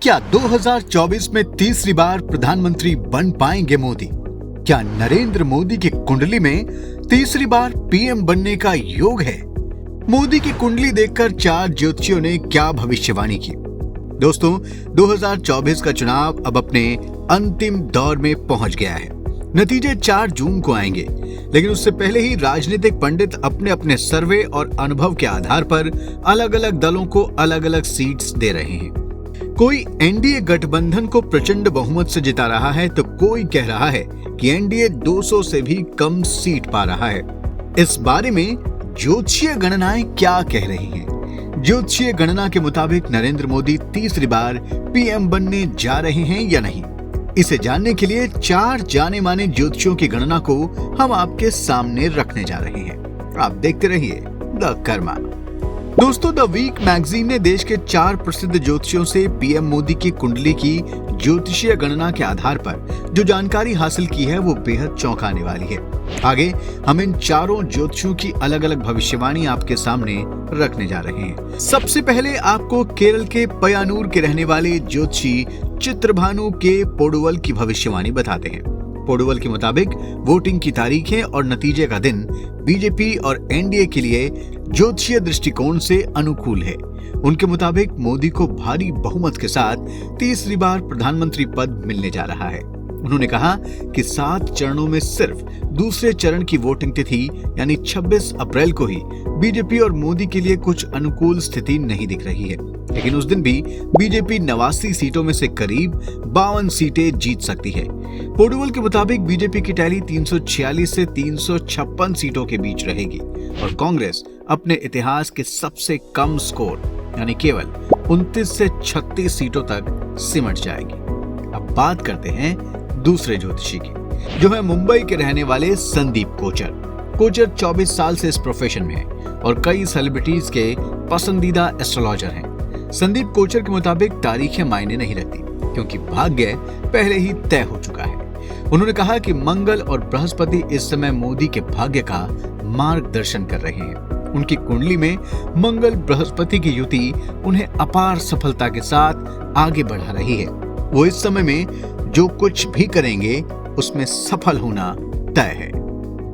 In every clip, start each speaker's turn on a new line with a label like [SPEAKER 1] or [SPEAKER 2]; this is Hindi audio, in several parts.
[SPEAKER 1] क्या 2024 में तीसरी बार प्रधानमंत्री बन पाएंगे मोदी? क्या नरेंद्र मोदी की कुंडली में तीसरी बार पीएम बनने का योग है? मोदी की कुंडली देखकर 4 ज्योतिषियों ने क्या भविष्यवाणी की? दोस्तों, 2024 का चुनाव अब अपने अंतिम दौर में पहुंच गया है। नतीजे 4 जून को आएंगे, लेकिन उससे पहले ही राजनीतिक पंडित अपने अपने सर्वे और अनुभव के आधार पर अलग अलग दलों को अलग अलग सीट्स दे रहे हैं। कोई एनडीए गठबंधन को प्रचंड बहुमत से जिता रहा है, तो कोई कह रहा है कि एनडीए 200 से भी कम सीट पा रहा है। इस बारे में ज्योतिषीय गणनाएं क्या कह रही हैं? ज्योतिषीय गणना के मुताबिक नरेंद्र मोदी तीसरी बार पीएम बनने जा रहे हैं या नहीं? इसे जानने के लिए 4 जाने माने ज्योतिषियों की गणना को हम आपके सामने रखने जा रहे हैं। आप देखते रहिए द कर्मा। दोस्तों, द वीक मैगजीन ने देश के 4 प्रसिद्ध ज्योतिषियों से पीएम मोदी की कुंडली की ज्योतिषीय गणना के आधार पर जो जानकारी हासिल की है वो बेहद चौंकाने वाली है। आगे हम इन चारों ज्योतिषियों की अलग अलग भविष्यवाणी आपके सामने रखने जा रहे हैं। सबसे पहले आपको केरल के पय्यानूर के रहने वाले ज्योतिषी चित्रभानु के पोडुवल की भविष्यवाणी बताते हैं। पोडुवल के मुताबिक वोटिंग की तारीखें और नतीजे का दिन बीजेपी और एनडीए के लिए ज्योतिषीय दृष्टिकोण से अनुकूल है। उनके मुताबिक मोदी को भारी बहुमत के साथ तीसरी बार प्रधानमंत्री पद मिलने जा रहा है। उन्होंने कहा कि 7 चरणों में सिर्फ दूसरे चरण की वोटिंग तिथि यानी 26 अप्रैल को ही बीजेपी और मोदी के लिए कुछ अनुकूल स्थिति नहीं दिख रही है, लेकिन उस दिन भी बीजेपी 89 सीटों में से करीब 52 सीटें जीत सकती है। पोडुवल के मुताबिक बीजेपी की टैली 346 से 356 सीटों के बीच रहेगी और कांग्रेस अपने इतिहास के सबसे कम स्कोर यानी केवल 29 से 36 सीटों तक सिमट जाएगी। अब बात करते हैं दूसरे ज्योतिषी की, जो है मुंबई के रहने वाले संदीप कोचर। कोचर 24 साल से इस प्रोफेशन में है और कई सेलिब्रिटीज के पसंदीदा एस्ट्रोलॉजर हैं। संदीप कोचर के मुताबिक तारीखें मायने नहीं रखती, क्योंकि भाग्य पहले ही तय हो चुका है। उन्होंने कहा कि मंगल और बृहस्पति इस समय मोदी के भाग्य का मार्गदर्शन कर रहे हैं। उनकी कुंडली में मंगल बृहस्पति की युति उन्हें अपार सफलता के साथ आगे बढ़ा रही है। वो इस समय में जो कुछ भी करेंगे उसमें सफल होना तय है।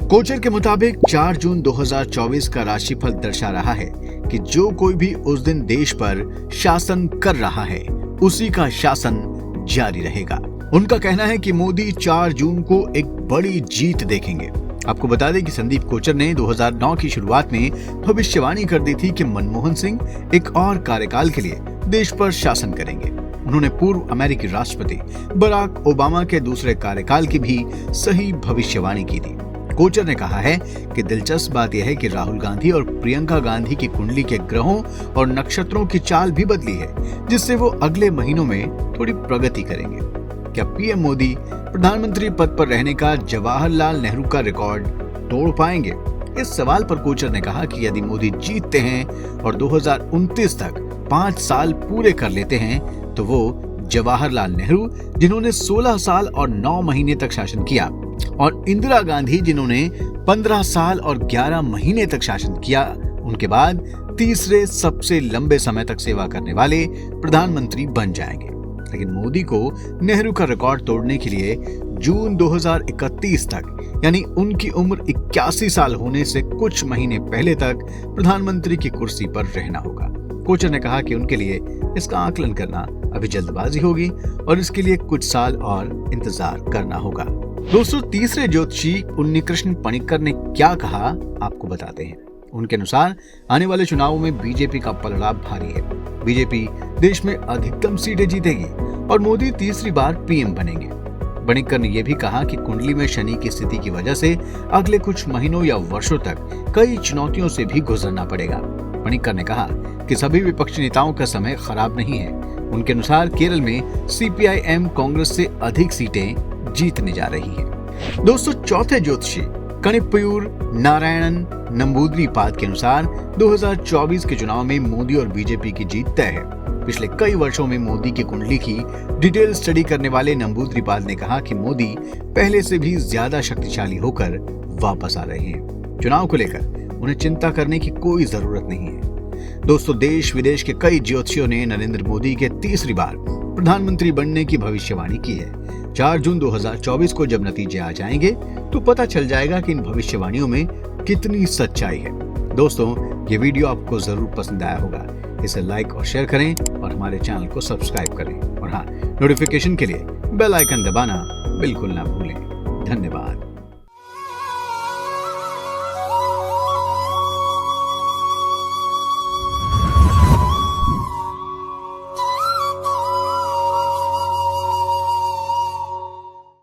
[SPEAKER 1] कोचर के मुताबिक 4 जून 2024 का राशिफल दर्शा रहा है कि जो कोई भी उस दिन देश पर शासन कर रहा है उसी का शासन जारी रहेगा। उनका कहना है कि मोदी 4 जून को एक बड़ी जीत देखेंगे। आपको बता दें कि संदीप कोचर ने 2009 की शुरुआत में भविष्यवाणी कर दी थी कि मनमोहन सिंह एक और कार्यकाल के लिए देश पर शासन करेंगे। उन्होंने पूर्व अमेरिकी राष्ट्रपति बराक ओबामा के दूसरे कार्यकाल की भी सही भविष्यवाणी की थी। कोचर ने कहा है कि दिलचस्प बात यह है कि राहुल गांधी और प्रियंका गांधी की कुंडली के ग्रहों और नक्षत्रों की चाल भी बदली है, जिससे वो अगले महीनों में थोड़ी प्रगति करेंगे। क्या पीएम मोदी प्रधानमंत्री पद पर रहने का जवाहरलाल नेहरू का रिकॉर्ड तोड़ पाएंगे? इस सवाल पर कोचर ने कहा कि यदि मोदी जीतते हैं और 2029 तक 5 साल पूरे कर लेते हैं, तो वो जवाहरलाल नेहरू, जिन्होंने 16 साल और 9 महीने तक शासन किया, और इंदिरा गांधी, जिन्होंने 15 साल और 11 महीने तक शासन किया, उनके बाद तीसरे सबसे लंबे समय तक सेवा करने वाले प्रधानमंत्री बन जाएंगे। लेकिन मोदी को नेहरू का रिकॉर्ड तोड़ने के लिए जून 2031 तक यानी उनकी उम्र 81 साल होने से कुछ महीने पहले तक प्रधानमंत्री की कुर्सी पर रहना होगा। कोचर ने कहा कि उनके लिए इसका आकलन करना अभी जल्दबाजी होगी और इसके लिए कुछ साल और इंतजार करना होगा। दोस्तों, तीसरे ज्योतिषी उन्नीकृष्ण पणिक्कर ने क्या कहा आपको बताते हैं। उनके अनुसार आने वाले चुनावों में बीजेपी का पलड़ा भारी है। बीजेपी देश में अधिकतम सीटें जीतेगी और मोदी तीसरी बार पीएम बनेंगे। पणिक्कर ने यह भी कहा कि कुंडली में शनि की स्थिति की वजह से अगले कुछ महीनों या वर्षों तक कई चुनौतियों से भी गुजरना पड़ेगा। पणिक्कर ने कहा कि सभी विपक्षी नेताओं का समय खराब नहीं है। उनके अनुसार केरल में सीपीआईएम कांग्रेस से अधिक सीटें जीतने जा रही है। दोस्तों, चौथे ज्योतिषी कणिप्पय्यूर नारायणन नंबूद्रीपाद के अनुसार 2024 के चुनाव में मोदी और बीजेपी की जीत तय है। पिछले कई वर्षों में मोदी की कुंडली की डिटेल स्टडी करने वाले नंबूद्रीपाद ने कहा कि मोदी पहले से भी ज्यादा शक्तिशाली होकर वापस आ रहे हैं। चुनाव को लेकर उन्हें चिंता करने की कोई जरूरत नहीं है। दोस्तों, देश विदेश के कई ज्योतिषियों ने नरेंद्र मोदी के तीसरी बार प्रधानमंत्री बनने की भविष्यवाणी की है। 4 जून 2024 को जब नतीजे आ जाएंगे तो पता चल जाएगा कि इन भविष्यवाणियों में कितनी सच्चाई है। दोस्तों, ये वीडियो आपको जरूर पसंद आया होगा। इसे लाइक और शेयर करें और हमारे चैनल को सब्सक्राइब करें और हाँ, नोटिफिकेशन के लिए बेल आइकन दबाना बिल्कुल ना भूलें। धन्यवाद।